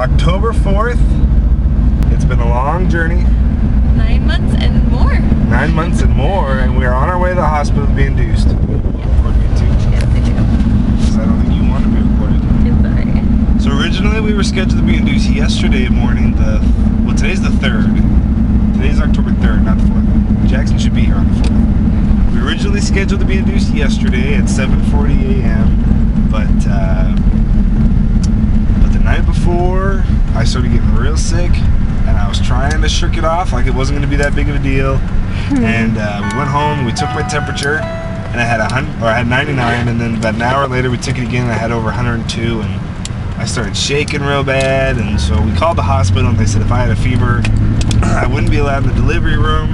October 4th. It's been a long journey. 9 months and more. 9 months and more, and we're on our way to the hospital to be induced. Yes, I do. Because I don't think you want to be recorded. It's alright. So originally we were scheduled to be induced yesterday morning, today's the 3rd. Today's October 3rd, not the 4th. Jackson should be here on the 4th. We were originally scheduled to be induced yesterday at 7:40 a.m., but the night before, I started getting real sick, and I was trying to shirk it off like it wasn't going to be that big of a deal. And we went home, we took my temperature, and I had 99, and then about an hour later we took it again, and I had over 102, and I started shaking real bad. And so we called the hospital, and they said if I had a fever, I wouldn't be allowed in the delivery room.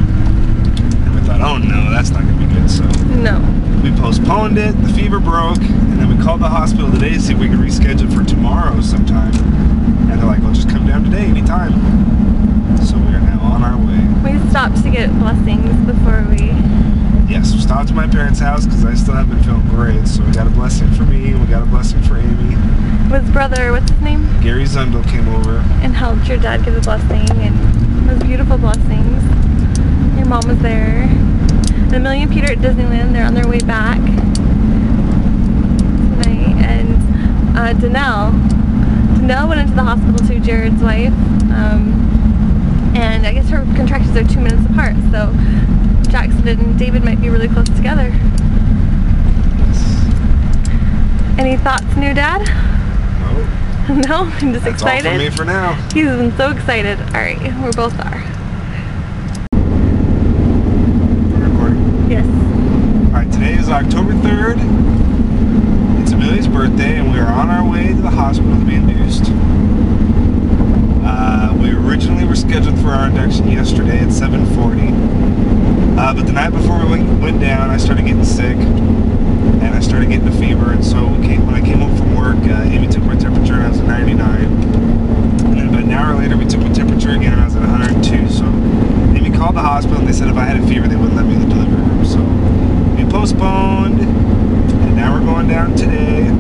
And we thought, oh no, that's not going to be good. So No. we postponed it, the fever broke, and then we called the hospital today to see if we could reschedule for tomorrow sometime. And they're like, well, just come down today, anytime. So we are now on our way. We stopped to get blessings before we... Yes, we stopped at my parents' house because I still haven't been feeling great. So we got a blessing for me, we got a blessing for Amy. His brother, what's his name? Gary Zundel came over. And helped your dad give a blessing, and those beautiful blessings. Your mom was there. And Amelia and Peter at Disneyland, they're on their way back tonight. And Danelle went into the hospital too, Jared's wife. And I guess her contractions are 2 minutes apart, so Jackson and David might be really close together. Any thoughts, new dad? No. No? I'm just That's excited. all for me for now. He's been so excited. Alright, we both are. We're recording. Yes. Alright, today is October 3rd. It's Amelia's birthday, and we are on our way to the hospital to be induced. We originally were scheduled for our induction yesterday at 7:40. But the night before we went down, I started getting sick, and I started getting a fever. And so when I came home from work, Amy took my temperature, and I was at 99. And then about an hour later, we took my temperature again, and I was at 102. So Amy called the hospital, and they said if I had a fever, they wouldn't let me in the delivery room. So we postponed, and now we're going down today.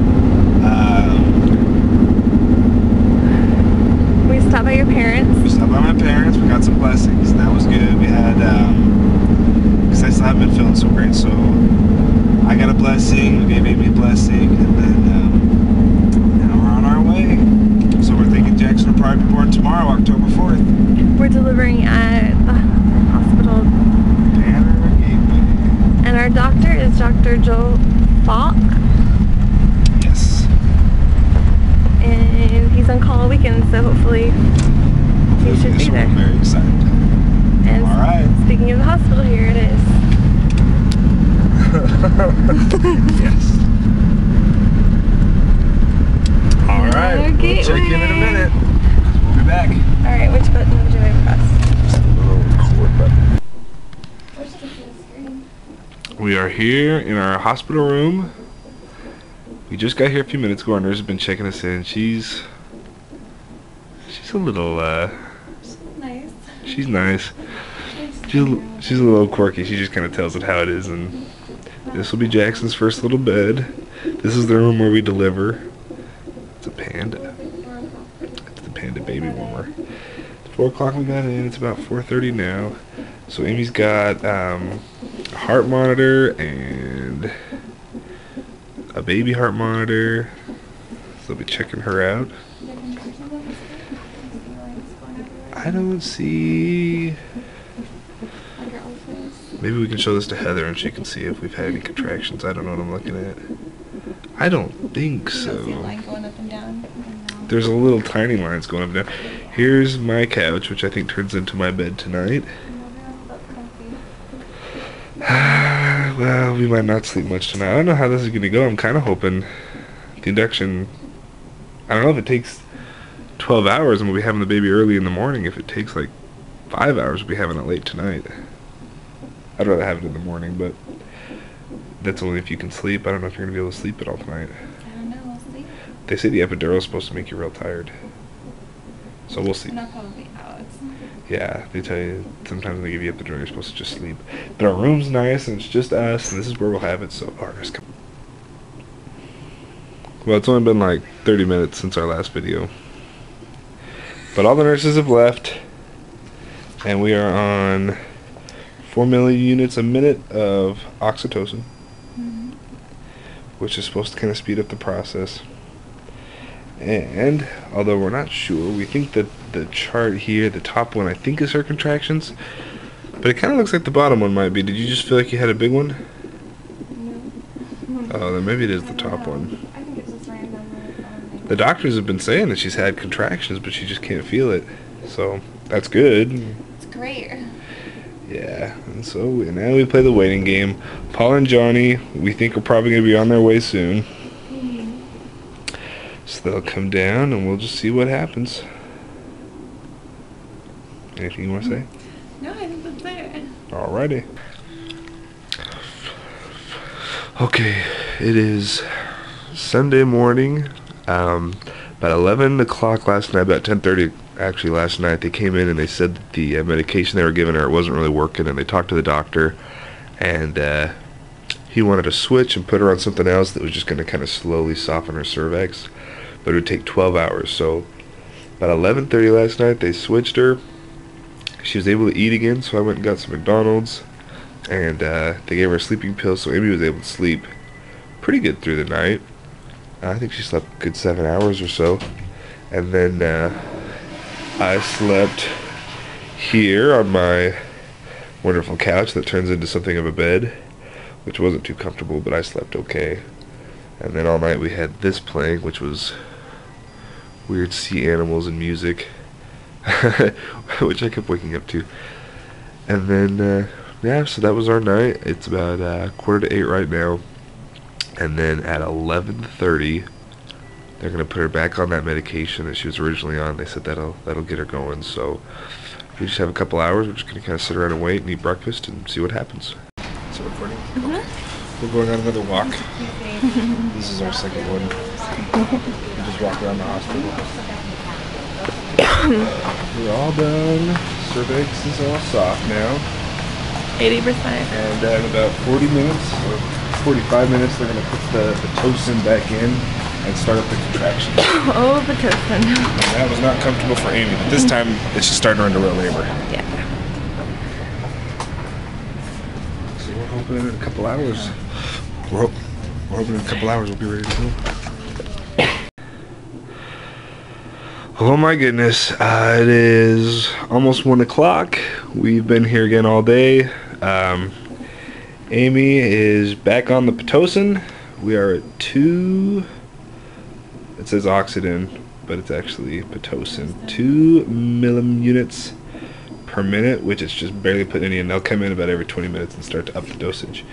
We stopped by your parents. We stopped by my parents, we got some blessings, and that was good. We had, because I still haven't been feeling so great, so I got a blessing, we gave Amy a blessing, and then now we're on our way. So we're thinking Jackson will probably be born tomorrow, October 4th. We're delivering at the hospital. Banner Gateway. And our doctor is Dr. Joe Falk. Yes. And he's on call all weekend, so hopefully he should be there. We're very excited. And all right. speaking of the hospital, here it is. Yes. All right. Banner We'll check in a Gateway. minute. We'll be back. Alright, which button would you like press? The little record button. Where's the screen? We are here in our hospital room. We just got here a few minutes ago. Our nurse has been checking us in. She's a little Nice. she's nice. She's a little quirky. She just kind of tells it how it is. And this will be Jackson's first little bed. This is the room where we deliver. It's a Panda. It's the Panda baby warmer. It's 4 o'clock we got in. It's about 4:30 now. So Amy's got a heart monitor and a baby heart monitor. So they'll be checking her out. I don't see... Maybe we can show this to Heather and she can see if we've had any contractions. I don't know what I'm looking at. I don't think so. You don't see a line going up and down? There's a little tiny lines going up and down. Here's my couch, which I think turns into my bed tonight. Well, we might not sleep much tonight. I don't know how this is going to go. I'm kind of hoping the induction... I don't know if it takes 12 hours and we'll be having the baby early in the morning. If it takes like 5 hours, we'll be having it late tonight. I'd rather have it in the morning, but that's only if you can sleep. I don't know if you're going to be able to sleep at all tonight. I don't know, we'll see. They say the epidural is supposed to make you real tired. So we'll see. And I'll probably be out. Yeah, they tell you sometimes when they give you epidural, you're supposed to just sleep. But our room's nice, and it's just us, and this is where we'll have it, so ours come. Well, it's only been like 30 minutes since our last video. But all the nurses have left, and we are on 4 million units a minute of oxytocin, which is supposed to kind of speed up the process. And although we're not sure, we think that the chart here, the top one, I think is her contractions, but it kind of looks like the bottom one might be. Did you just feel like you had a big one? No. Oh, then maybe it is the top one. I think it's just random. The doctors have been saying that she's had contractions, but she just can't feel it. So that's good. It's great. Yeah, and so now we play the waiting game. Paul and Johnny, we think are probably going to be on their way soon. So they'll come down and we'll just see what happens. Anything you want to say? No, I think that's it. Alrighty. Okay, it is Sunday morning. About 11 o'clock last night, about 10:30 actually last night, they came in and they said that the medication they were giving her, it wasn't really working, and they talked to the doctor, and he wanted to switch and put her on something else that was just going to kind of slowly soften her cervix, but it would take 12 hours. So about 11:30 last night, they switched her. She was able to eat again, so I went and got some McDonald's, and they gave her a sleeping pill, so Amy was able to sleep pretty good through the night. I think she slept a good 7 hours or so. And then I slept here on my wonderful couch that turns into something of a bed, which wasn't too comfortable, but I slept okay. And then all night we had this playing, which was weird sea animals and music, which I kept waking up to. And then, yeah, so that was our night. It's about 7:45 right now. And then at 11:30, they're gonna put her back on that medication that she was originally on. They said that'll get her going. So we just have a couple hours. We're just gonna kind of sit around and wait and eat breakfast and see what happens. So recording. Okay. We're going on another walk. This is our second one. We just walked around the hospital. We're all done. Cervix is all soft now. 80%. And in about 40 minutes, or 45 minutes, they're going to put the Pitocin back in and start up the contractions. Oh, Pitocin. And that was not comfortable for Amy, but this time it's just starting to run to real labor. Yeah. So we're hoping in a couple hours. We're hoping in a couple hours we'll be ready to go. Oh my goodness, it is almost 1 o'clock. We've been here again all day. Amy is back on the Pitocin. We are at 2, it says Oxidin, but it's actually Pitocin. 2 millimunits per minute, which is just barely putting any in. They'll come in about every 20 minutes and start to up the dosage.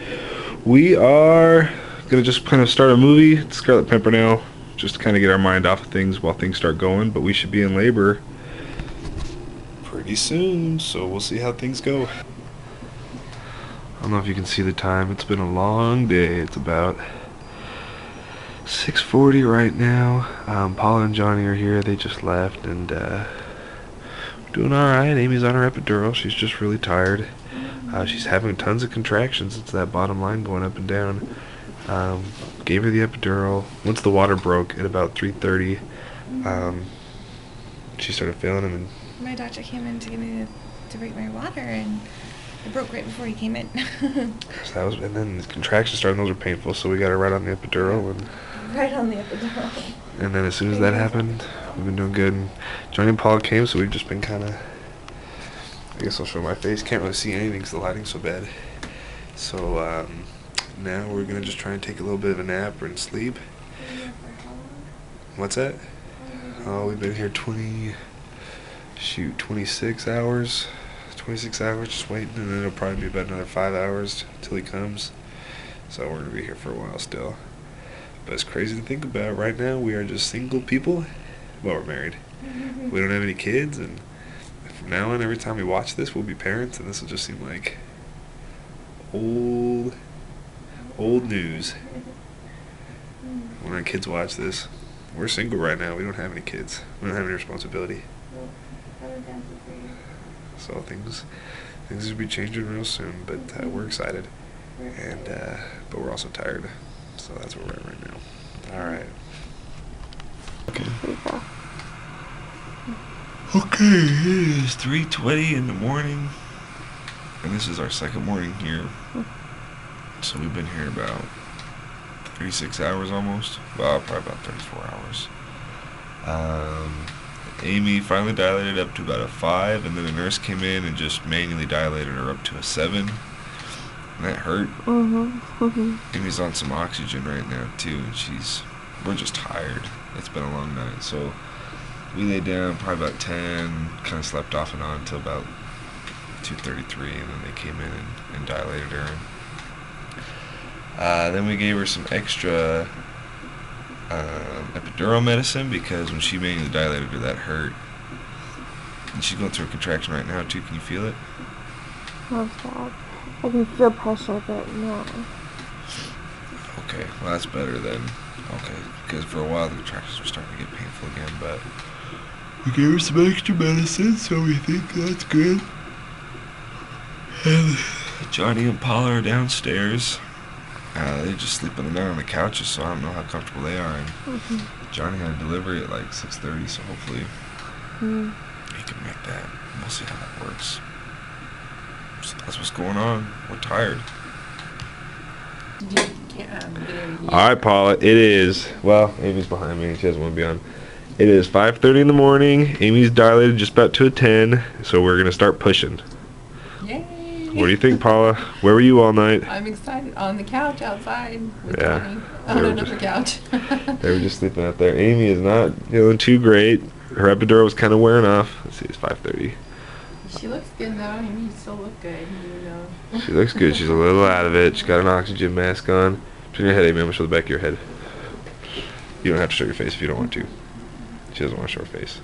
We are going to just kind of start a movie, Scarlet Pimpernel, just to kind of get our mind off of things while things start going, but we should be in labor pretty soon, so we'll see how things go. I don't know if you can see the time. It's been a long day. It's about 6:40 right now. Paula and Johnny are here. They just left, and doing alright. Amy's on her epidural. She's just really tired. She's having tons of contractions. It's that bottom line going up and down. Gave her the epidural. Once the water broke at about 3:30, she started feeling him. And my doctor came in to get me to break my water, and it broke right before he came in. so that was, and then the contractions started. Those were painful, so we got her right on the epidural. And right on the epidural. And then as soon as that happened, we've been doing good. And Johnny and Paul came, so we've just been kind of. I guess I'll show my face. Can't really see anything because the lighting's so bad. So now we're gonna just try and take a little bit of a nap and sleep. What's that? Oh, we've been here 26 hours. 26 hours just waiting, and then it'll probably be about another 5 hours till he comes. So we're gonna be here for a while still. But it's crazy to think about. Right now, we are just single people. Well, we're married. We don't have any kids, and from now on, every time we watch this, we'll be parents, and this will just seem like old news. When our kids watch this, we're single right now. We don't have any kids. We don't have any responsibility. So things will be changing real soon. But we're excited, and but we're also tired. So that's where we're at right now. All right. Okay. Okay, it is 3:20 in the morning, and this is our second morning here. So we've been here about 36 hours almost. Well, probably about 34 hours. Amy finally dilated up to about a 5, and then the nurse came in and just manually dilated her up to a 7. And that hurt. Amy's on some oxygen right now too, and we're just tired. It's been a long night, so we laid down probably about 10, kind of slept off and on until about 2:33, and then they came in and dilated her. Then we gave her some extra epidural medicine because when she manually dilated her, that hurt. And she's going through a contraction right now too. Can you feel it? Oh, stop. I can feel pressure, but no. Okay, well that's better then. Okay, because for a while the contractions were starting to get painful again, but we gave her some extra medicine, so we think that's good. And Johnny and Paula are downstairs. They just sleep in the night on the couches, so I don't know how comfortable they are. And Johnny had a delivery at like 6:30, so hopefully he can make that. We'll see how that works. So that's what's going on. We're tired. Alright, Paula, it is, well, Amy's behind me. She doesn't want to be on. It is 5:30 in the morning. Amy's dilated just about to a 10, so we're going to start pushing. Yay! What do you think, Paula? Where were you all night? I'm excited. On the couch outside with Yeah. Tony. On another couch. They were just sleeping out there. Amy is not feeling too great. Her epidural was kind of wearing off. Let's see, it's 5:30. She looks good though. I mean, you still look good. You know. She looks good. She's a little out of it. She's got an oxygen mask on. Turn your head, Amy. I'm going to show the back of your head. You don't have to show your face if you don't want to. She doesn't want to show her face.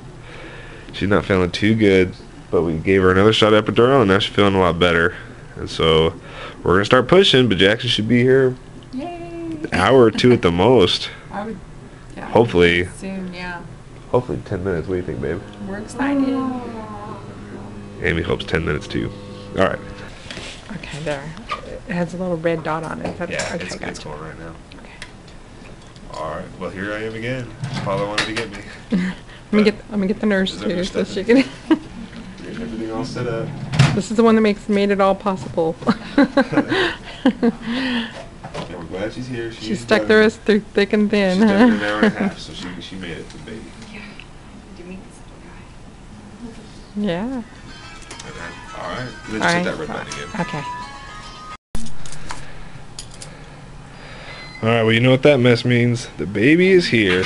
She's not feeling too good, but we gave her another shot of epidural, and now she's feeling a lot better. And so we're going to start pushing, but Jackson should be here Yay! an hour or two at the most. I would. Yeah, Hopefully. Soon, yeah. Hopefully 10 minutes. What do you think, babe? We're excited. Amy hopes 10 minutes too. All right. Okay, there. It has a little red dot on it. Okay, it's gotcha. going right now. Okay. All right. Well, here I am again. Paula wanted to get me. Let me get the nurse Is that your too, so step she can. Here's everything all set up. This is the one that made it all possible. Yeah, we're glad she's here. She stuck through us through thick and thin. She's done it in an hour and a half, so she made it to the baby. Yeah. Okay. All right. Let's All hit right. that red button again. Okay. All right. Well, you know what that mess means. The baby is here.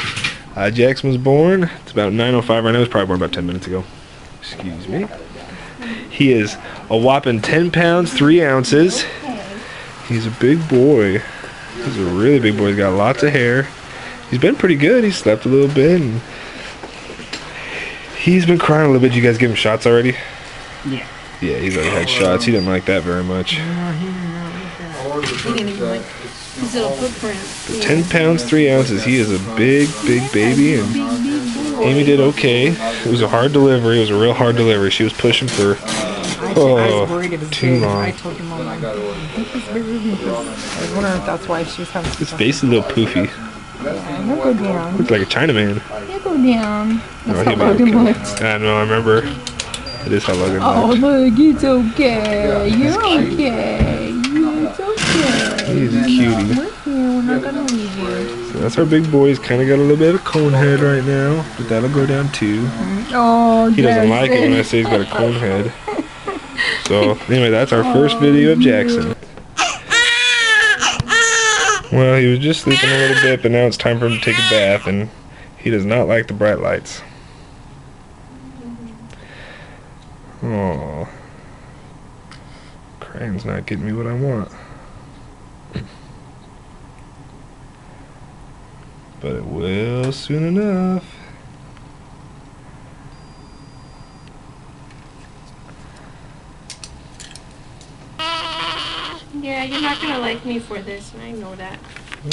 Jackson was born. It's about 9:05 right now. He was probably born about 10 minutes ago. Excuse me. He is a whopping 10 pounds, 3 ounces. He's a big boy. He's a really big boy. He's got lots of hair. He's been pretty good. He slept a little bit. And he's been crying a little bit. Did you guys give him shots already? Yeah. Yeah, he's already had shots. He didn't like that very much. He didn't even like his little footprint. 10 pounds, 3 ounces. He is a big, big baby. And Amy did okay. It was a hard delivery. It was a real hard delivery. She was pushing for I was worried it was too big. long. I told your mom, I think it's bigger because I was wondering if that's why she was having His face is a little poofy. Yeah, he'll go down. Looks like a Chinaman. He'll go down. That's how he'll be Logan okay. looks. I know, I remember. It is how Logan Oh, looks. look, it's okay. You're okay. It's okay. He's a cutie. We're here. We're not going to leave you. So that's our big boy. He's kind of got a little bit of a cone head right now, but that'll go down too. Oh, He doesn't like it when I say he's got a cone head. So, anyway, that's our first video of Jackson. Well, he was just sleeping a little bit, but now it's time for him to take a bath, and he does not like the bright lights. Oh, crayon's not getting me what I want. But it will soon enough. Yeah, you're not gonna like me for this, and I know that.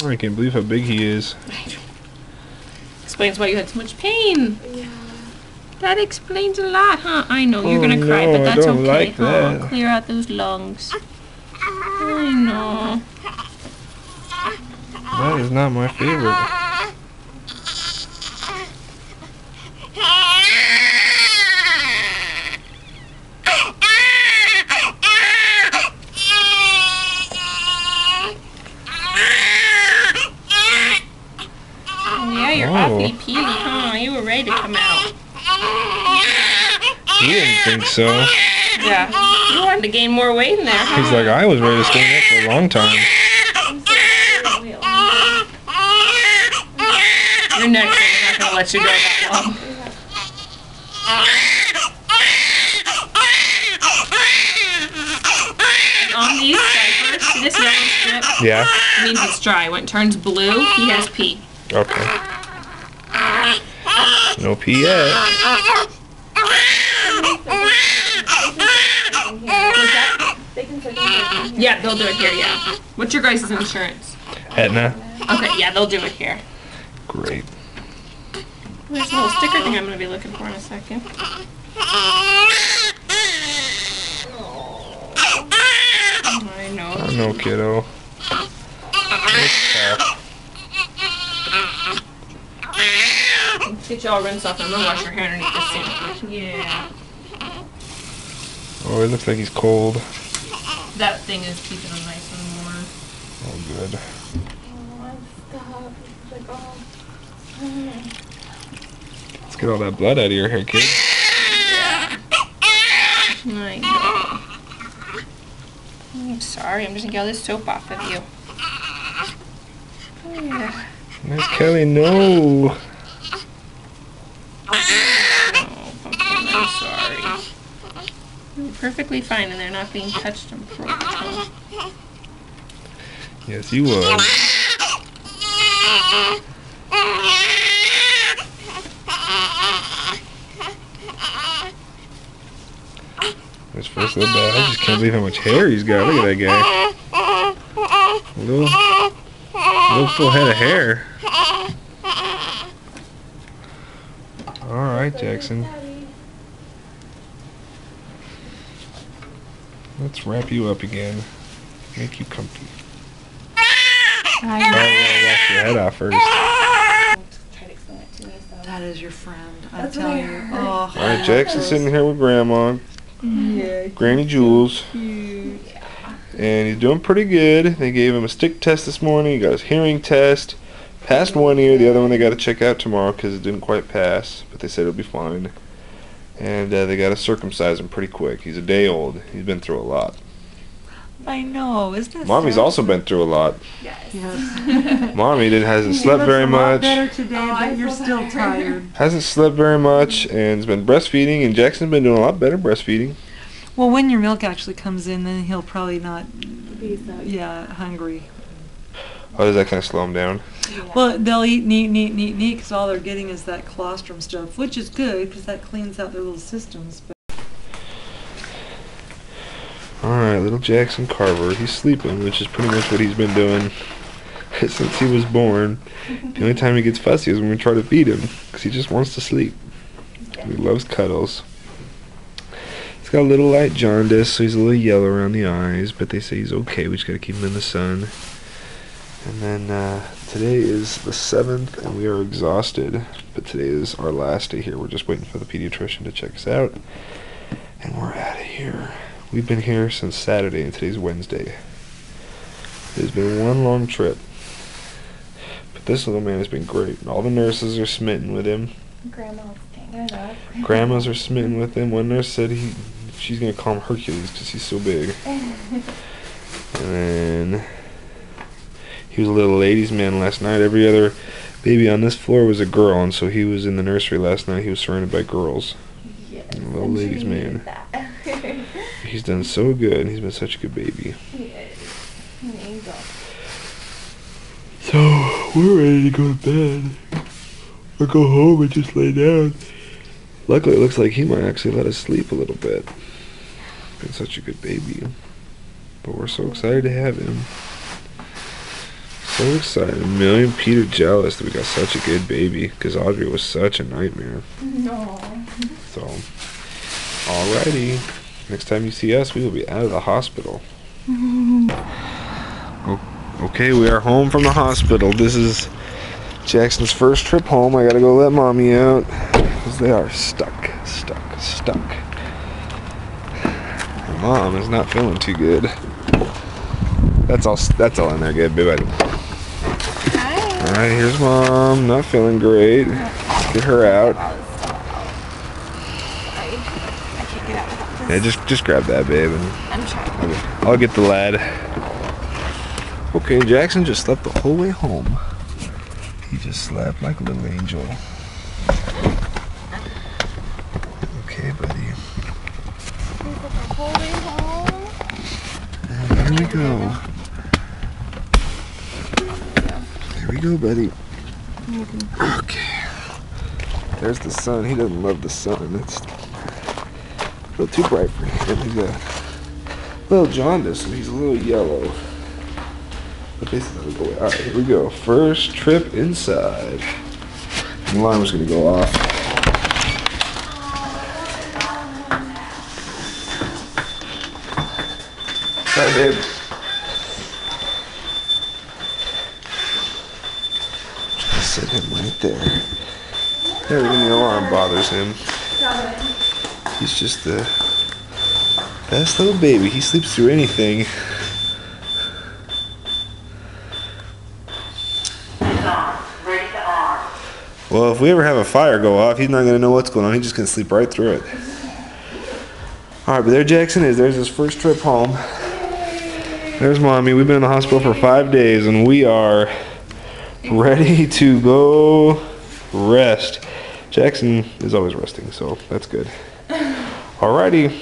Oh, I can't believe how big he is. Explains why you had so much pain. Yeah. That explains a lot, huh? I know you're gonna cry, no, but I that's don't okay. like Huh? that. Clear out those lungs. I know. That is not my favorite. Yeah, you're Oh. awfully peely, huh? You were ready to come out. He didn't think so. Yeah. You wanted to gain more weight in there, huh? He's like, I was ready to stand up for a long time. You're next, I'm not gonna let you go that long. And on these diapers, see this yellow strip? Yeah. It means it's dry. When it turns blue, he has pee. Okay. No pee yet. Yeah, they'll do it here, yeah. What's your guys' insurance? Aetna. Okay, yeah, they'll do it here. Great. There's a little sticker thing I'm going to be looking for in a second. I know. I know, kiddo. It's tough. Get you all rinsed off. I'm going to wash your hair underneath the sink. Yeah. Oh, it looks like he's cold. That thing is keeping him nice and warm. Oh, good. Let's get all that blood out of your hair, kid. I know. I'm sorry. I'm just going to get all this soap off of you. Yeah. Miss Kelly, no. Oh, Pumpkin, I'm sorry. You're perfectly fine and they're not being touched and probed. Huh? Yes, you was. His first little bad. I just can't believe how much hair he's got. Look at that guy. A little full head of hair. Alright, Jackson. Let's wrap you up again. Make you comfy. Oh, you gotta wash your head off first. That is your friend. I tell you. Oh, Alright, Jackson's sitting here with Grandma. yeah. Granny Jules. Cute. And he's doing pretty good. They gave him a stick test this morning. He got his hearing test. Passed one ear. The other one they got to check out tomorrow because it didn't quite pass. But they said it'll be fine. And they got to circumcise him pretty quick. He's a day old. He's been through a lot. I know. Isn't it? Mommy's sad? also been through a lot. Yes. Mommy hasn't He slept looks very a lot much. better today, but you're still tired. Hasn't slept very much and has been breastfeeding. And Jackson's been doing a lot better breastfeeding. Well, when your milk actually comes in, then he'll probably not. Hungry. Oh, does that kind of slow him down? Well, they'll eat neat, because all they're getting is that colostrum stuff, which is good because that cleans out their little systems. But Alright, little Jackson Carver. He's sleeping, which is pretty much what he's been doing since he was born. The only time he gets fussy is when we try to feed him because he just wants to sleep. He loves cuddles. He's got a little light jaundice, so he's a little yellow around the eyes, but they say he's okay. We just gotta keep him in the sun. And then today is the 7th, and we are exhausted. But today is our last day here. We're just waiting for the pediatrician to check us out, and we're out of here. We've been here since Saturday, and today's Wednesday. It's been one long trip. But this little man has been great. All the nurses are smitten with him. Grandmas are smitten with him. One nurse said she's going to call him Hercules because he's so big. And then he was a little ladies' man last night. Every other baby on this floor was a girl, and so he was in the nursery last night. He was surrounded by girls. Yes, A little ladies' man. He's done so good. He's been such a good baby. He is. An angel. So, we're ready to go to bed. Or go home and just lay down. Luckily, it looks like he might actually let us sleep a little bit. Been such a good baby. But we're so excited to have him. So excited. Me and Peter jealous that we got such a good baby. Because Audrey was such a nightmare. No. So, alrighty. Next time you see us, we will be out of the hospital. Okay, we are home from the hospital. This is Jackson's first trip home. I gotta go let Mommy out because they are stuck. Her mom is not feeling too good. That's all in there, good, baby. Hi. Alright, here's Mom. Not feeling great. Get her out. I can't get out without Yeah, this. just grab that, babe, and I'm trying. I'll get the lad. Okay, Jackson just slept the whole way home. He just slept like a little angel. Okay, buddy. The whole way home. And here we go. Here we go, buddy. Okay. There's the sun. He doesn't love the sun. It's a little too bright for him. He's got a little jaundice, so he's a little yellow. But basically, that'll go away. Alright, here we go. First trip inside. The alarm was going to go off. Sorry, babe. Just set him right there. Everything in the alarm bothers him. He's just the best little baby. He sleeps through anything. Well, if we ever have a fire go off, he's not going to know what's going on. He's just going to sleep right through it. Alright, but there Jackson is. There's his first trip home. There's Mommy. We've been in the hospital for 5 days, and we are ready to go rest. Jackson is always resting, so that's good. Alrighty.